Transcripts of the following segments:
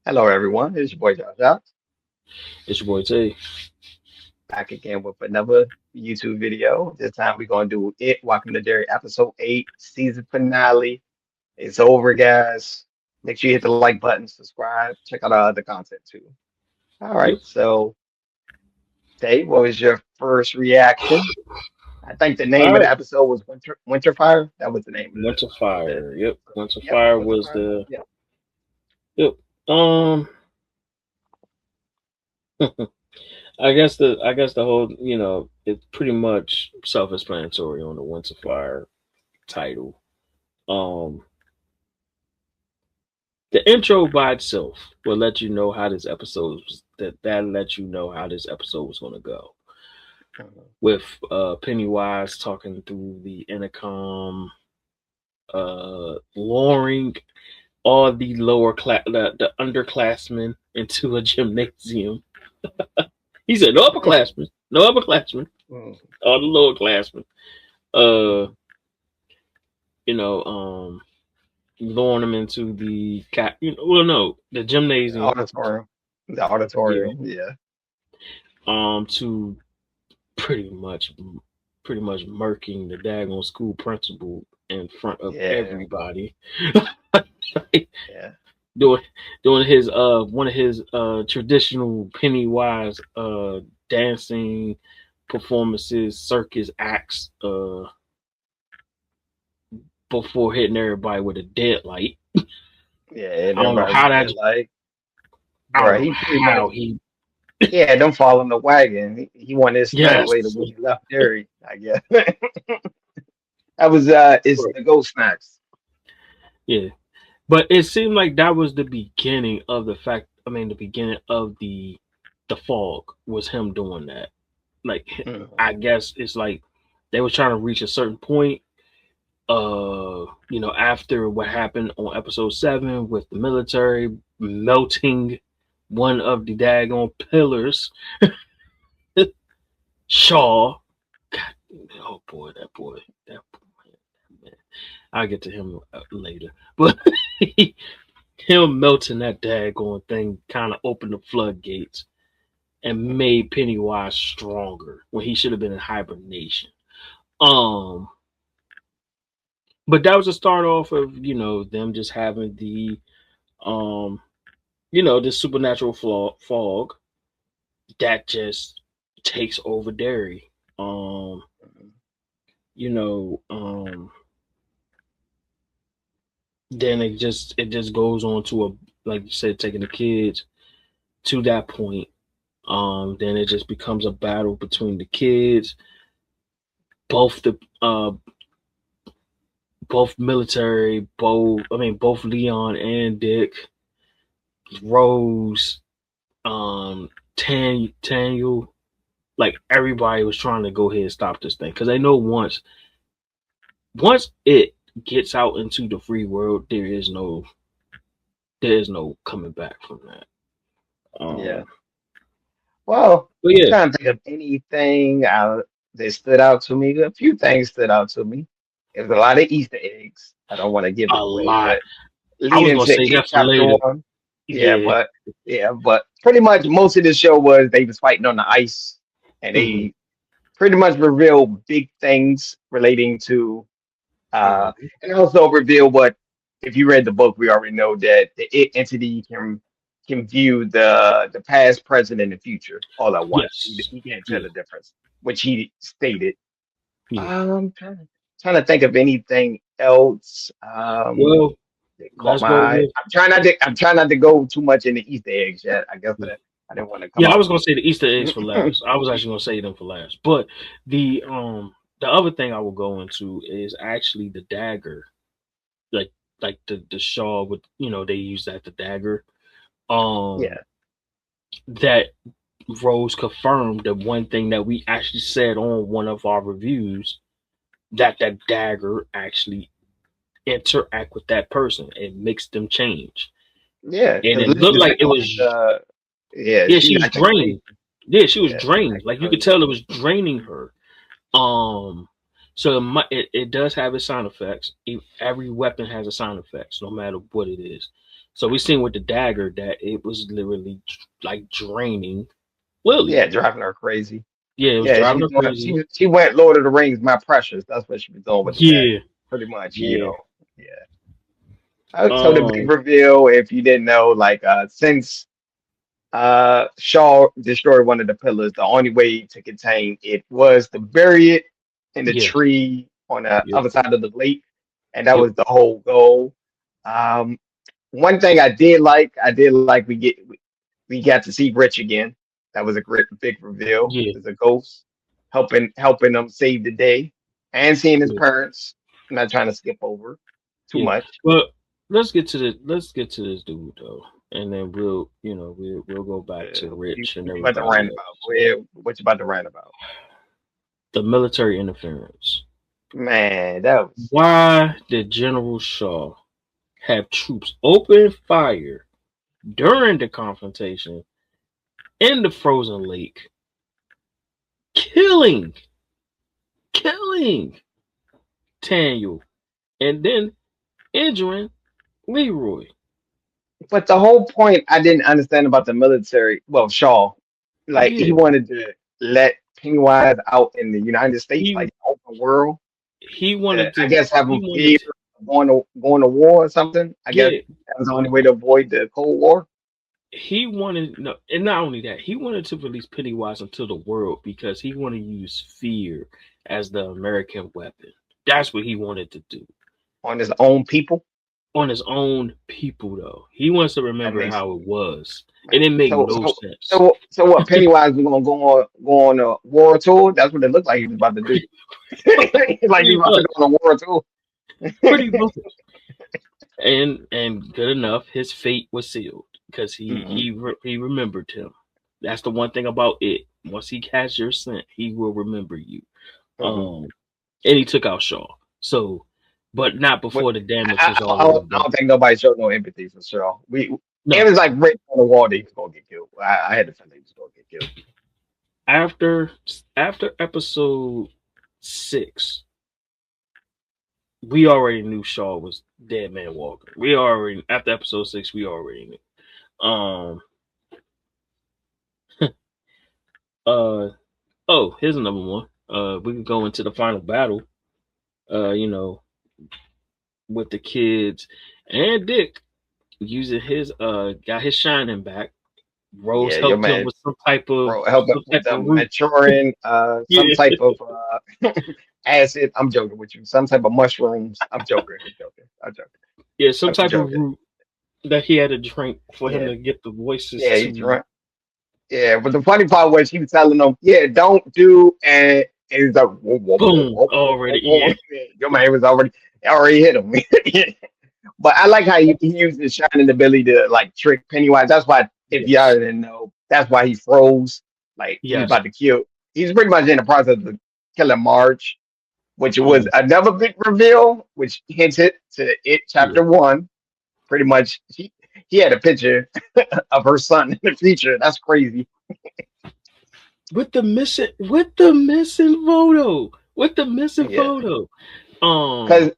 Hello, everyone. It's your boy Josh, It's your boy T. back again with another YouTube video. This time we're going to do it. Welcome to Derry, episode 8, season finale. It's over, guys. Make sure you hit the like button, subscribe, check out our other content too. All Yep. right. So, Dave, what was your first reaction? I think the All name of the right. episode was Winter Fire. That was the name Winter of the Fire. Yep. episode. Winter Yep, Fire Winter was Fire. the. Yeah. Yep. Um. I guess the whole it's pretty much self-explanatory on the Winter Fire title. Um. The intro by itself will let you know how this episode that let you know how this episode was going to go. With Pennywise talking through the intercom, luring all the lower class, the underclassmen into a gymnasium. He said, "No upperclassmen, no upperclassmen, Mhm. all the lower classmen." Uh, you know, luring them into the no, the The gymnasium. auditorium. The Yeah. auditorium. Yeah. To pretty much, pretty much murking the daggone school principal in front of Yeah. everybody. Yeah. doing doing his one of his traditional Pennywise dancing performances, circus acts before hitting everybody with a deadlight. Yeah. And I don't know everybody was how that there like, I don't bro, know he pretty much how he yeah, don't fall in the wagon. He won his snack yes. later when he left Derry, I guess. That was it's the ghost snacks. Yeah. But it seemed like that was the beginning of the beginning of the fog was him doing that. Like Mhm. I guess it's like they was trying to reach a certain point after what happened on episode 7 with the military melting one of the daggone pillars. Shaw, God, oh boy, that boy, man. I'll get to him later, but him melting that daggone thing kind of opened the floodgates and made Pennywise stronger when he should have been in hibernation. Um, but that was a start off of them just having the um this supernatural fog that just takes over Derry. Um, you know, um, then it just goes on to a, like you said, taking the kids to that point. Then it just becomes a battle between the kids, both the both military, both Leon and Dick, Rose, Taniel, like everybody was trying to go ahead and stop this thing because they know once it gets out into the free world, there is no coming back from that. Yeah. Um, Well, but I'm yeah, trying to think of anything that stood out to me. A few things stood out to me. There's a lot of Easter eggs. I don't want to give it a away, lot. but I was leading gonna to say it that for chapter later. one. Yeah, Yeah. but pretty much most of the show was they was fighting on the ice and Hmm. they pretty much revealed big things relating to Hmm. and also reveal what if you read the book, we already know that the it entity can view the past, present, and the future all at once. Yes. He can't tell Yeah. the difference, which he stated. Yeah. Trying to think of anything else. Well, That caught let's my go eye. with. I'm trying not to go too much into Easter eggs yet. I guess that I didn't want to come Yeah, I out. was gonna say the Easter eggs for last. I was actually gonna say them for last. But the other thing I will go into is actually the dagger, like the shawl with they use that the dagger. Um, Yeah, that Rose confirmed the one thing that we actually said on one of our reviews that dagger actually interact with that person. It makes them change, yeah. and Because it looked literally, like like it on was. the yeah, Yeah, she she was activate. drained. Yeah, she was Yeah, drained. Like you could activate. tell it was draining her. Um, so it does have its sound effects. Every weapon has a sound effects, no matter what it is. So we seen with the dagger that it was literally like draining Lily. Yeah, driving her crazy. Yeah, it was Yeah, driving her crazy. she went Lord of the Rings, my precious. That's what she was doing with the Yeah, dagger, pretty much. yeah. Yeah. So the big Um, reveal, if you didn't know, like since Shaw destroyed one of the pillars, the only way to contain it was to bury it in the yeah, tree on the yep, other side of the lake, and that yep, was the whole goal. Um, One thing I did like we got to see Rich again. That was a great big reveal yeah, as a ghost, helping them save the day, and seeing his yeah, parents. I'm not trying to skip over too yeah. much. But let's get to this dude though, and then we'll go back to Rich and What you about to everybody rant about? else. What you about to rant about? The military interference. Man, that was Why did General Shaw have troops open fire during the confrontation in the frozen lake, killing, killing Daniel, and then injuring Leroy? but the whole point I didn't understand about the military, well, Shaw, like he Yeah, wanted to let Pennywise out in the United States, he like open world. he wanted I to guess have he him wanted fear to going to war or something. I guess yeah that was the only way to avoid the Cold War. he wanted no, and not only that, he wanted to release Pennywise into the world because he wanted to use fear as the American weapon. That's what he wanted to do On his own people. on his own people, though. He wants to That remember makes how it was, man. and it made So no so sense. so what? Pennywise was gonna go on a war tour. That's what it looked like he was about to do. Like he Pretty was about to much, go on a war tour. pretty much. And good enough, his fate was sealed because Mhm, he remembered him. That's the one thing about it. Once he has your scent, he will remember you. mhm. Um, and he took out Shaw. So, but not What before the damage I, was I, I already don't I done. don't think nobody showed no empathy for sure. It No, was like written on the wall that he was gonna get killed. I had the feeling he was gonna get killed. after episode 6, we already knew Shaw was dead man walking. We already after episode 6, we already knew. Uh oh, here's another one. We could go into the final battle. You know, with the kids and Dick using his got his shining back. Rose Yeah, your helped him man, with bro, helping with the root. maturing, some Yeah, type of acid. I'm joking with you. Some type of mushrooms. I'm joking. I'm joking. I'm joking. yeah, some I'm type of joking. root that he had to drink for him Yeah, to get the voices yeah, he's to right. Yeah, but the funny part was he was telling them, yeah, don't do, and he's like, whoa, whoa, whoa, boom whoa, whoa, whoa, already. whoa. Yeah, Your man was already hit him. But I like how he used his shining ability to like trick Pennywise. That's why, if y'all yes, didn't know, that's why he froze. Like he was yes. about to kill. He's pretty much in the process of killing Marge, which was Mm, another big reveal, which hinted to it yeah. chapter one. Pretty much, he had a picture of her son in the future. That's crazy. With the missing photo. With the missing Yeah, photo. because Um,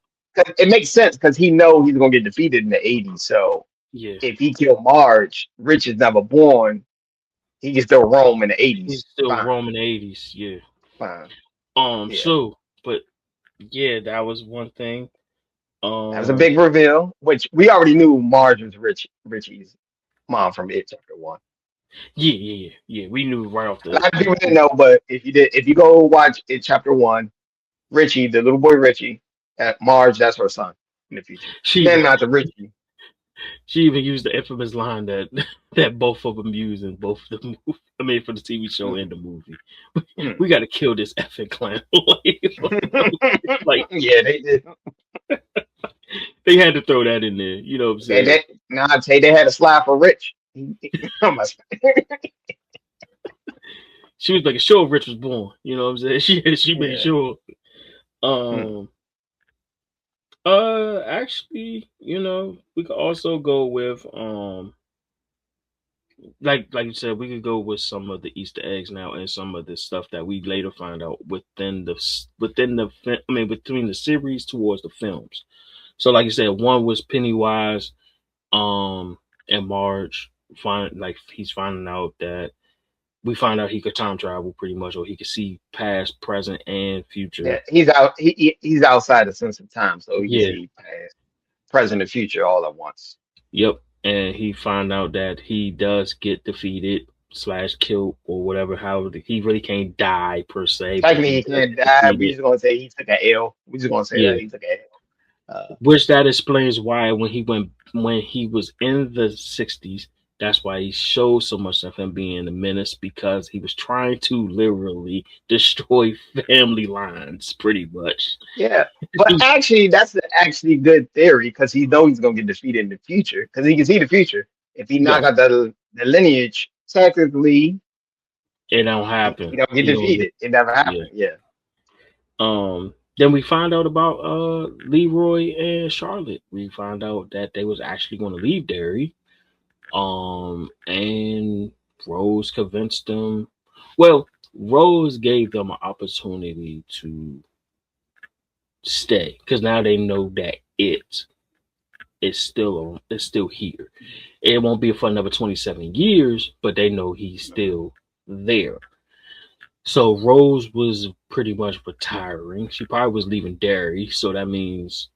it makes sense because he know he's gonna get defeated in the '80s. So yeah. if he killed Marge, Rich is never born. He can still roam in the He's '80s. still Fine, Roman 80s. Yeah. fine. Yeah, So, but yeah, that was one thing. that was a Um, big reveal, which we already knew Marge was Richie's mom from It Chapter One. yeah. We knew right off A lot of the people didn't know, but if you go watch It Chapter One, Richie, the little boy Richie, Marge, that's her son in the future. she Then not the Richie. she even used the infamous line that that both of them use in both the movie. I mean, for the TV show and the movie. Mm. We got to kill this effing clown. Like Yeah, they did. they had to throw that in there. You know what I'm saying? Nah, I'd say they had a slide for Rich. I'm like, She was making sure Rich was born. You know what I'm saying? She made yeah. sure. Mm. Um. Actually, we could also go with like you said, we could go with some of the Easter eggs now and some of the stuff that we later find out between the series towards the films. So, like you said, one was Pennywise. And Marge he's finding out that we find out he could time travel pretty much, or he could see past, present, and future. Yeah, he's out. He's outside the sense of time, so he can Yeah, see past, present, and future all at once. yep. And he find out that he does get defeated slash killed or whatever. How he really can't die per se, but Technically, he he does can't get die. We defeated. just gonna say he took an L. We just gonna say Yeah, that he took an L. which that explains why when he was in the 60s, that's why he showed so much of him being a menace, because he was trying to literally destroy family lines pretty much. Yeah, but actually, that's the actually good theory because he knows he's gonna get defeated in the future because he can see the future. If he knock Yes, out the lineage, technically it don't he happen. don't get He don't get. defeated. It never Yeah. happened. Yeah, Then we find out about Leroy and Charlotte. We find out that they was actually going to leave Derry. And Rose convinced them. Well, Rose gave them an opportunity to stay because now they know that it's still here. It won't be for another 27 years, but they know he's still there. So Rose was pretty much retiring. She probably was leaving Derry, so that means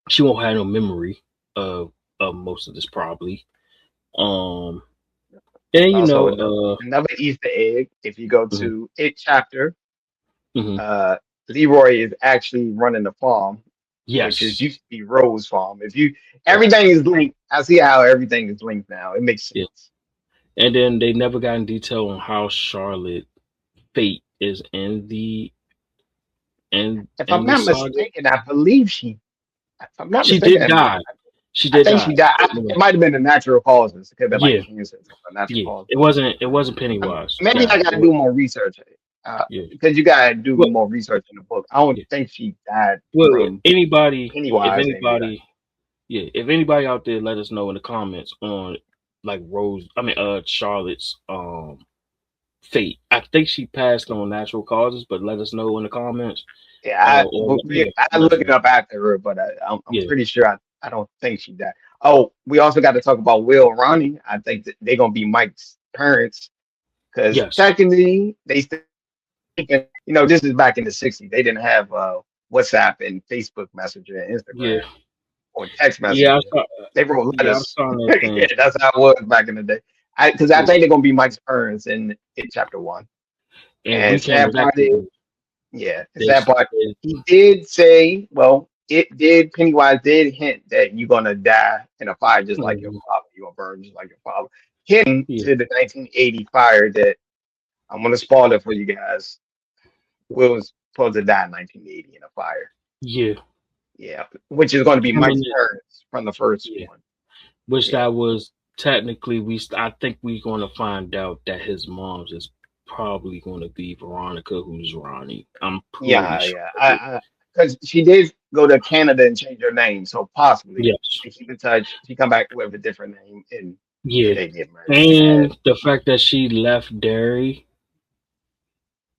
she won't have no memory of most of this probably. Um, and also another Easter egg. If you go mhm, to it chapter, mhm. uh, Leroy is actually running the farm, which is Yes, used to be Rose Farm. If you yes, everything is linked, I see how everything is linked now. It makes yeah. sense. And then they never got in detail on how Charlotte fate is in If I'm in the not saga. mistaken, I believe she. If I'm not She mistaken, did die. She I did think die. she died. You know, It might have been the natural causes. It could have been like yeah, cancer or natural yeah. causes. It wasn't Pennywise Maybe I died. got to do more research. Yeah. Because you got to do Well, more research in the book. I don't yeah. think she died Well, from if Pennywise and anything. anybody, yeah, if anybody out there, let us know in the comments on like Charlotte's fate. I think she passed on natural causes, but let us know in the comments. Yeah, Or yeah, I let us look it know. up after her, but I'm Yeah. pretty sure I don't think she died. Oh, we also got to talk about Will and Ronnie. I think that they're gonna be Mike's parents because Yes. technically they still, this is back in the '60s. They didn't have WhatsApp and Facebook Messenger and Yeah. Instagram or text Yeah. Messenger. They wrote Yeah. I letters. saw that Yeah, thing. that's how it was back in the day. Because I Yeah. think they're gonna be Mike's parents in chapter one. And we And came to sad that part is, conclusion. yeah, the They, sad part. they He did say, well, it did. Pennywise did hint that you're gonna die in a fire just like your mhm, father. You're gonna burn just like your father. Hinting yeah. to the 1980 fire that I'm gonna spoil it for you guys. Will was supposed to die in 1980 in a fire. Yeah. Yeah, which is going to be Him and Mike's parents from the first yeah. one. Which Yeah, that was technically I think we're going to find out that his mom's is probably going to be Veronica, who's Ronnie. I'm pretty yeah, sure yeah. of it. Because she did go to Canada and change her name, so possibly Yes. they keep in touch. She come back with a different name, and Yeah. they get married. And the fact that she left Derry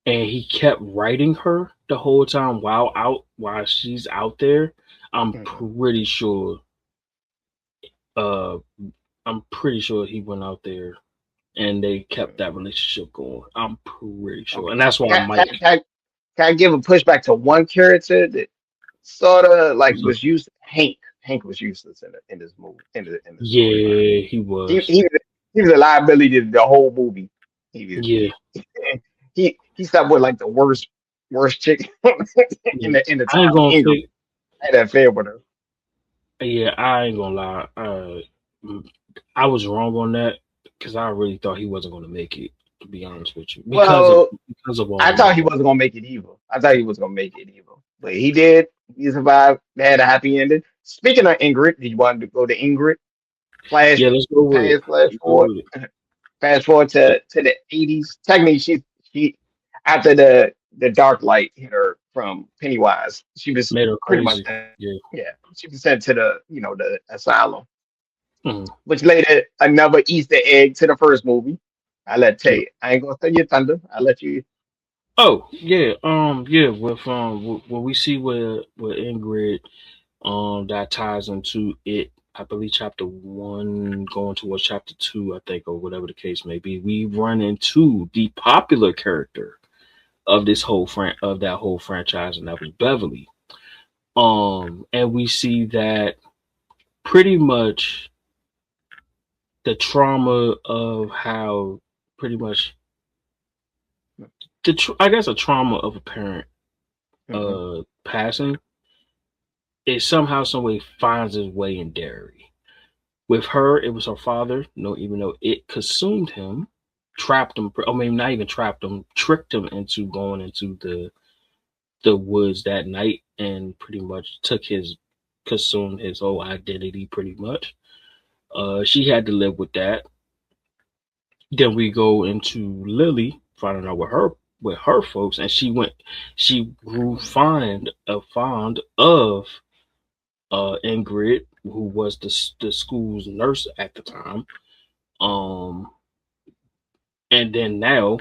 and he kept writing her the whole time while she's out there, I'm Mhm. pretty sure uh I'm pretty sure he went out there and they kept that relationship going. I'm pretty sure. Okay. And that's why Can, Mike. can, can, can I give a pushback to one character that sort of like was used? Hank. Hank was useless in this movie in the storyline. Yeah, he He was. he was he was a liability to the whole movie. Yeah. He stopped with like the worst chick Yeah. in the I ain't town, gonna Ingrid. say Had that affair with her. yeah, I ain't gonna lie. I was wrong on that because I really thought he wasn't gonna make it, to be honest with you. Well, Because of all I the thought he motherfuckers. wasn't gonna make it evil. I thought he was gonna make it evil, but he did. He survived. They had a happy ending. Speaking of Ingrid, did you want to go to Ingrid? Flash, Yeah, let's go with it. flash Let's go forward, with it. fast forward to the '80s. Technically, she after the dark light hit her from Pennywise, she was Made her pretty much crazy. Yeah. yeah. She was sent to the asylum, Mhm. which later another Easter egg to the first movie. I let tell Yeah. you, I ain't gonna tell you thunder. I let you. Oh yeah. Yeah. With what we see with Ingrid, that ties into it. I believe chapter one going towards chapter two, I think, or whatever the case may be, we run into the popular character of this of that whole franchise, and that was Beverly. And we see that pretty much the trauma of how pretty much I guess a trauma of a parent Hmm. passing, it somehow some way finds its way in Derry. With her, it was her father. No, even though it consumed him, trapped him. I mean, not even trapped him, tricked him into going into the woods that night, and pretty much consumed his whole identity. Pretty much, she had to live with that. Then we go into Lily, finding out with her folks, and she grew fond of Ingrid, who was the school's nurse at the time. Um, and then now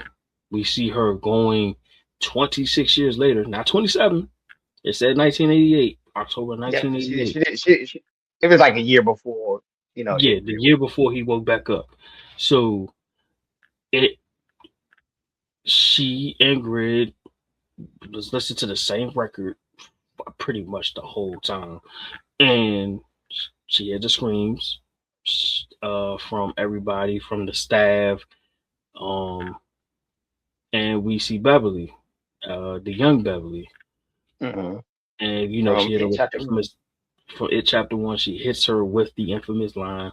we see her going 26 years later, not 27. It said 1988, October Yeah, 1988. it was like a year before, Yeah, the Ingrid year was. before he woke back up. So it she Ingrid was listening to the same record pretty much the whole time, and she had the screams from everybody, from the staff, um, and we see Beverly, the young Beverly, Hmm. and From she had in a chapter one. infamous from it chapter one. She hits her with the infamous line.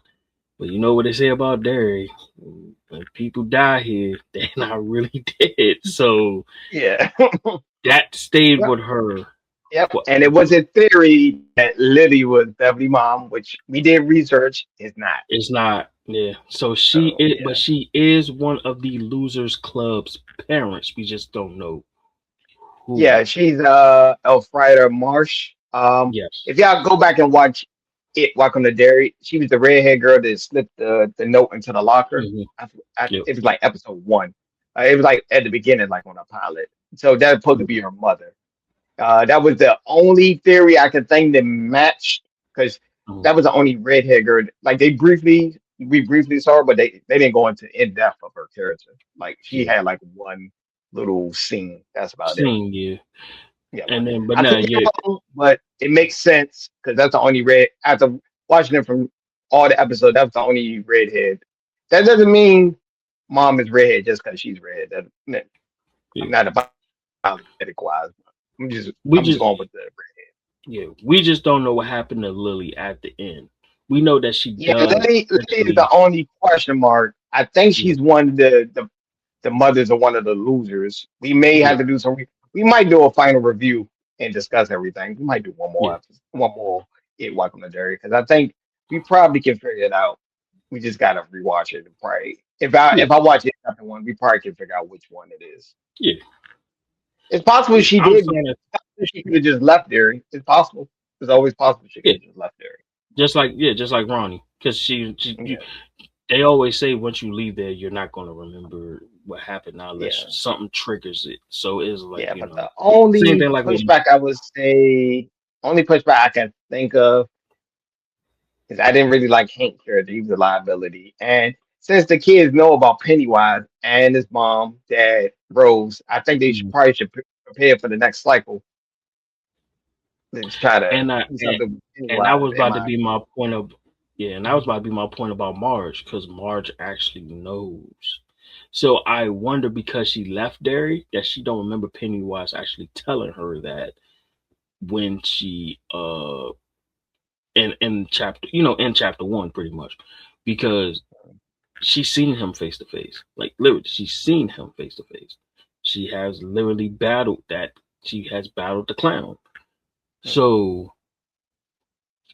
But you know what they say about Derry? When people die here, they're not really dead. So Yeah. that stayed Yep. with her. Yep. For, And it was a theory that Lily was Beverly mom, which we did research. Is not. it's not, yeah. So So but yeah. she is one of the Losers Club's parents. We just don't know who. Yeah, she's Elfrida Marsh. Yes. If y'all go back and watch it, Welcome to Derry, she was the redhead girl that slipped the note into the locker. Hmm. Yep. It was like episode one. It was like at the beginning, like on a pilot. So that's supposed to Yep. be her mother. That was the only theory I could think that matched because Mhm. that was the only redhead girl. Like we briefly saw her, but they didn't go into in depth of her character. Like she Yeah. had like one little scene. That's about it. Same, yeah. Yeah, but And then, but I now, could be yeah. wrong, but it makes sense because that's the only red. After watching it from all the episodes, that's the only redhead. That doesn't mean mom is redhead just because she's red. I'm Yeah. not about aesthetic wise. We I'm just just, going with the red. yeah, we just don't know what happened to Lily at the end. We know that she Yeah, does Lily is the eventually. only question mark. I think Yeah. she's one of the mothers of one of the losers. We may Yeah. have to do some. We might do a final review and discuss everything. We might do Yeah. one more. It Welcome to Derry because I think we probably can figure it out. We just gotta rewatch it and probably Yeah. if I watch it chapter one, we probably can figure out which one it is. Yeah. It's possible Yeah. she I'm did. saying that. She could have just left Derry. It's possible. It's always possible she Yeah. could have just left Derry. Just like Ronnie, because Yeah, they always say once you leave there, you're not going to remember what happened now unless yeah, something triggers it. So it's like yeah. But the same only thing like with pushback I would say, only pushback I can think of because I didn't really like Hank character. He was a liability. And since the kids know about Pennywise and his mom, dad, Rose, I think they should Mhm. probably should prepare for the next cycle. Let's try to and I do something with and that Pennywise, was in about to my be opinion. my point of yeah, and that was about to be my point about Marge because Marge actually knows. So I wonder because she left Derry that she don't remember Pennywise actually telling her that when she in chapter in chapter one pretty much because she's seen him face to face. Like literally, she's seen him face to face. She has literally battled that. She has battled the clown. So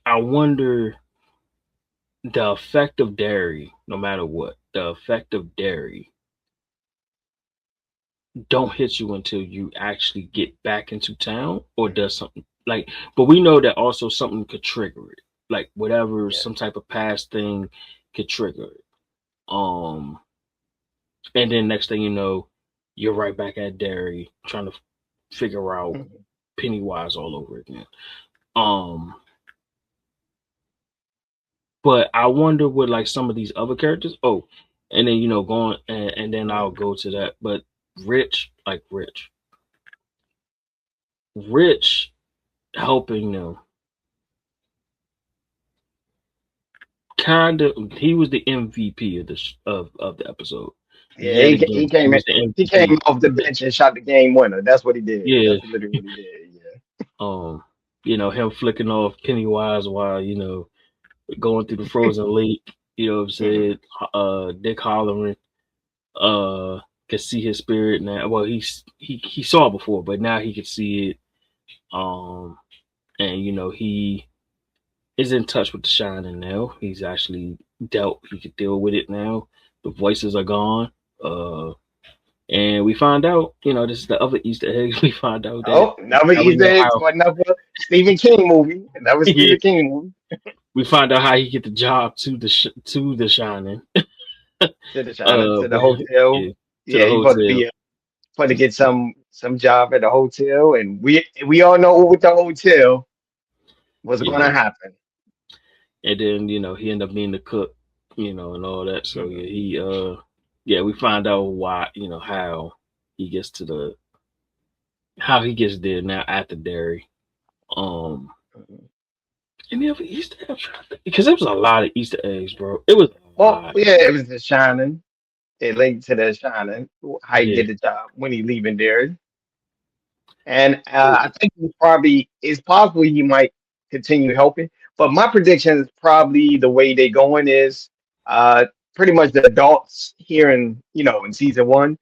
I wonder the effect of dairy, no matter what, the effect of dairy don't hit you until you actually get back into town or does something like. But we know that also something could trigger it, like whatever Yeah. some type of past thing could trigger it. Um, and then next thing you know, you're right back at dairy trying to figure out Mhm. Pennywise all over again. Um, But I wonder with like some of these other characters. Oh, and then going and then I'll Mhm. go to that. But Rich helping them kind of. He was the MVP of of the episode. Yeah, Yet again, he he came in, was the he came MVP. off the bench and shot the game winner. That's what he did. Yeah. That's literally what he did. Yeah. Um. Him flicking off Pennywise while going through the frozen lake. You know what I'm Mhm. saying? Dick hollering. Uh, could see his spirit now. Well, he saw it before, but now he could see it. Um, and he is in touch with the shining now. He's actually dealt. He could deal with it now. The voices are gone. And we find out, this is the other Easter egg. We find out that Oh, another now we Easter know egg how. for another Stephen King movie. Another Yeah, Stephen King movie. we find out how he get the job to the shining. To the China, to the But hotel. yeah, to the Yeah, he's supposed to hotel. be supposed to get some job at the hotel, and we all know with the hotel what's Yeah, gonna happen. and then he ended up being the cook, and all that. So Mhm. yeah, we find out why, how he gets to the how he gets there now at the dairy. Um, Mhm. any other Easter eggs? Because there was a lot of Easter eggs, bro. It was a Well, lot. yeah, it was the Shining. It linked to the Shining. How he Yeah. get the job when he leaving there. And Oh, I think it's possible he might continue helping. But my prediction is probably the way they going is uh, pretty much the adults here in season one,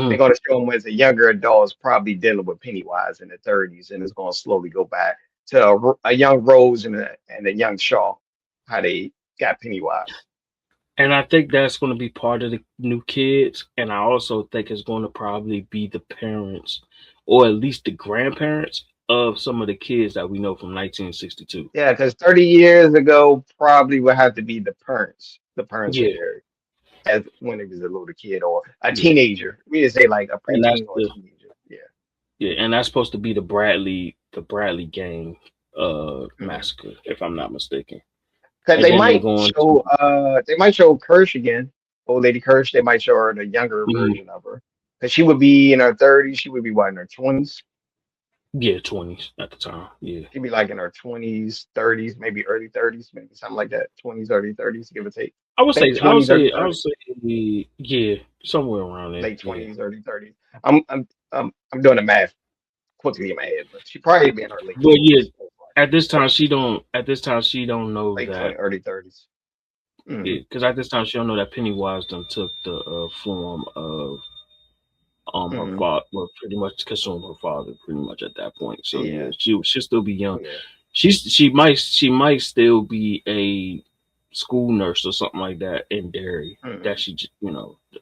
they're mhm. going to show him as a younger adult is probably dealing with Pennywise in the 30s, and it's going to slowly go back to a young Rose and a young Shaw, how they got Pennywise. And I think that's going to be part of the new kids. And I also think it's going to probably be the parents, or at least the grandparents of some of the kids that we know from 1962. Yeah, because 30 years ago probably would have to be the parents of Yeah, Derry, as when he was a little kid or a yeah. teenager. We just say like a And that's preteen or a teenager. Yeah. and that's supposed to be the Bradley gang Mhm. massacre, if I'm not mistaken. Because And then they're going to they might show Kirsch again, old lady Kirsch. They might show her the younger mhm, version of her, because she would be in her 30s. She would be what, in her 20s. yeah, 20s at the time. Yeah. She'd be like in her 20s, 30s, maybe early 30s, maybe something like that. 20s, early 30s, give or take. I would I think say I would 20s, early say I would 30s, say yeah, somewhere around there. late Yeah. 20s, early 30s. I'm doing the math quickly in my head, but she probably be in her late But yeah, 20s, at this time she don't know late 20, that. early 30s. Yeah, Hmm. because at this time she don't know that Pennywise done took the form of her Hmm. father, well, pretty much consumed her father, pretty much at that point. So yeah, Yeah. she'll still be young. Yeah. She might still be a school nurse or something like that in Derry. That Hmm.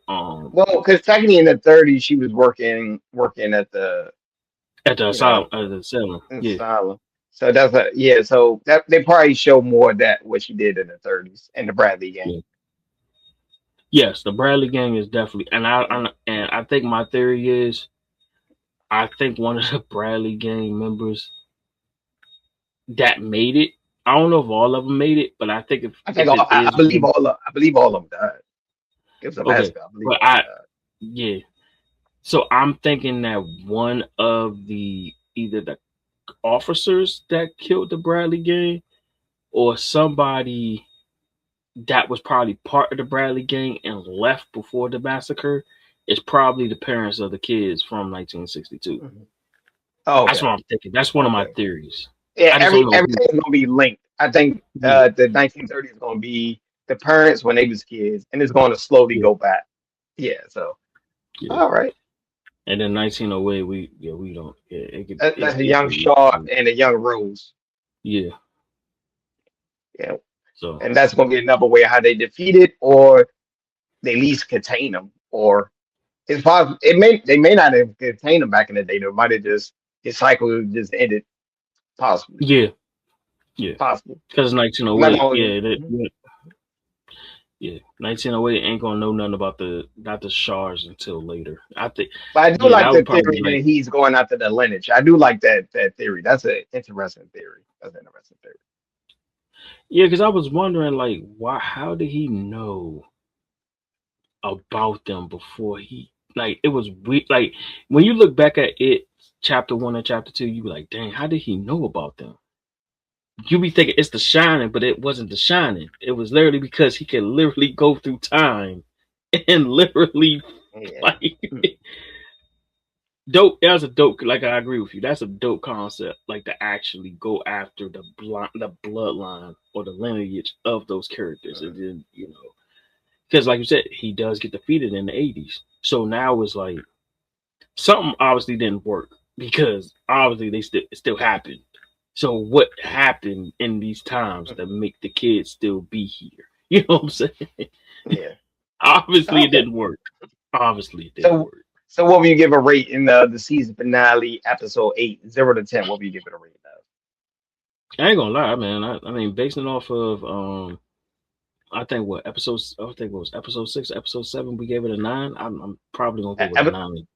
um Well, because technically in the 30s, she was working at the, at the you know, asylum, at the asylum. Yeah, asylum. So yeah. So that they probably show more of that what she did in the 30s and the Bradley yeah. game. Yes, the Bradley gang is definitely, and I think my theory is, I think one of the Bradley gang members that made it. I don't know if all of them made it, but I think if I think if it I is believe one, all of them died. It was a okay, massacre. I believe but all of them died. yeah. So I'm thinking that one of the either the officers that killed the Bradley gang or somebody that was probably part of the Bradley gang and left before the massacre is probably the parents of the kids from 1962. Mhm. Oh, That's okay. what I'm thinking. That's one of my Okay. theories. Yeah, I just don't know who. everything's gonna be linked. I think Yeah, the 1930s is gonna be the parents when they was kids, and it's gonna slowly yeah, go back. Yeah. So yeah. all right. And then 1908, we don't. Yeah, That's a it young could be. Shaw and a young Rose. Yeah. Yeah, So and that's gonna be another way how they defeat it, or they at least contain them, or it's possible they may not have contained them back in the day. They might have just his cycle just ended. Possibly, yeah, yeah. possible. Because I'm not 1908, gonna. Mhm. yeah, 1908 ain't gonna know nothing about the not the Shars until later. I think, But I do yeah, like that the would probably theory be like, that he's going after the lineage. I do like that theory. That's an interesting theory. That's an interesting theory. Yeah, because I was wondering, like, why? How did he know about them before he? Like, it was weird. Like, when you look back at it, chapter one and chapter two, you be like, dang, how did he know about them? You be thinking it's the Shining, but it wasn't the Shining. It was literally because he can literally go through time and literally Yeah. like dope. That's a dope. Like I agree with you. That's a dope concept. Like to actually go after the bloodline or the lineage of those characters, and then because like you said, he does get defeated in the '80s. So now it's like something obviously didn't work because obviously they still it still happened. So what happened in these times that make the kids still be here? You know what I'm saying? Yeah. Obviously it Okay. didn't work. Obviously it didn't So, work. so what will you give a rate in the season finale, episode 8, 0 to 10? What will you give it a rate of? I ain't gonna lie, man. I mean, basing off of I think what episodes? I think it was episode 6, episode 7. We gave it a 9. I'm probably gonna go with a Ep- 9.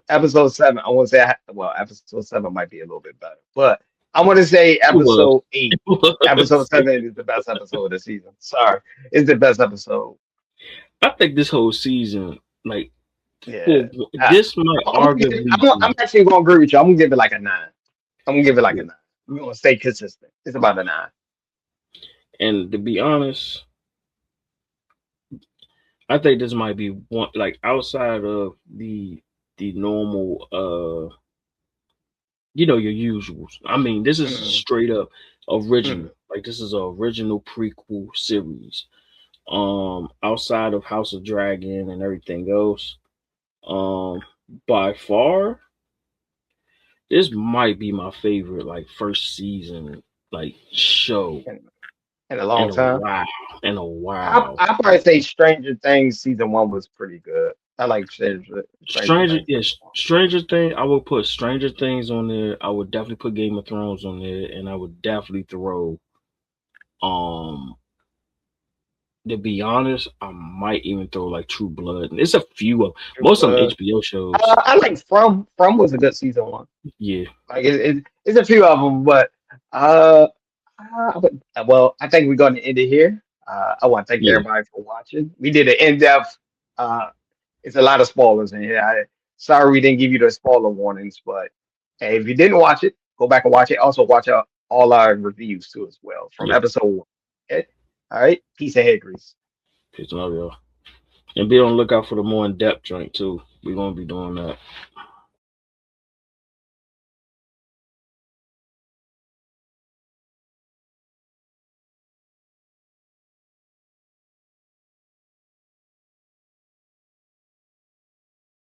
Episode 7, I want to say, well, episode 7 might be a little bit better, but I want to say It was. episode 8. It was. Episode 7 is the best episode of the season. Sorry, it's the best episode. I think this whole season, like, Yeah. well, this might arguably I'm be, actually going to agree with you. I'm going to give it like a 9. I'm going to give it like a yeah. 9. We're going to stay consistent. It's about a 9. And to be honest, I think this might be one like outside of the normal your usuals. I mean, this is Mm, straight up original. mm. Like this is an original prequel series. Outside of House of Dragon and everything else, um by far this might be my favorite like first season like show In, in a long in a time. while. In a I while. I probably say Stranger Things season 1 was pretty good. I like Stranger Stranger, Things yes, season 1. Stranger Things. I would put Stranger Things on there. I would definitely put Game of Thrones on there, and I would definitely throw. Um, to be honest, I might even throw like True Blood. And it's a few of True most of them Blood. HBO shows. I like From. From was a good season 1. Yeah, Like it's a few of them, but uh, well, I think we're going to end it here. I want to thank yeah, everybody for watching. We did an in-depth. Uh, it's a lot of spoilers in here. Sorry we didn't give you the spoiler warnings, but hey, if you didn't watch it, go back and watch it. Also, watch out all our reviews too as well from yeah. episode 1. Okay? All right, peace and hair grease. Peace and love y'all, and be on the lookout for the more in depth joint too. We're gonna be doing that.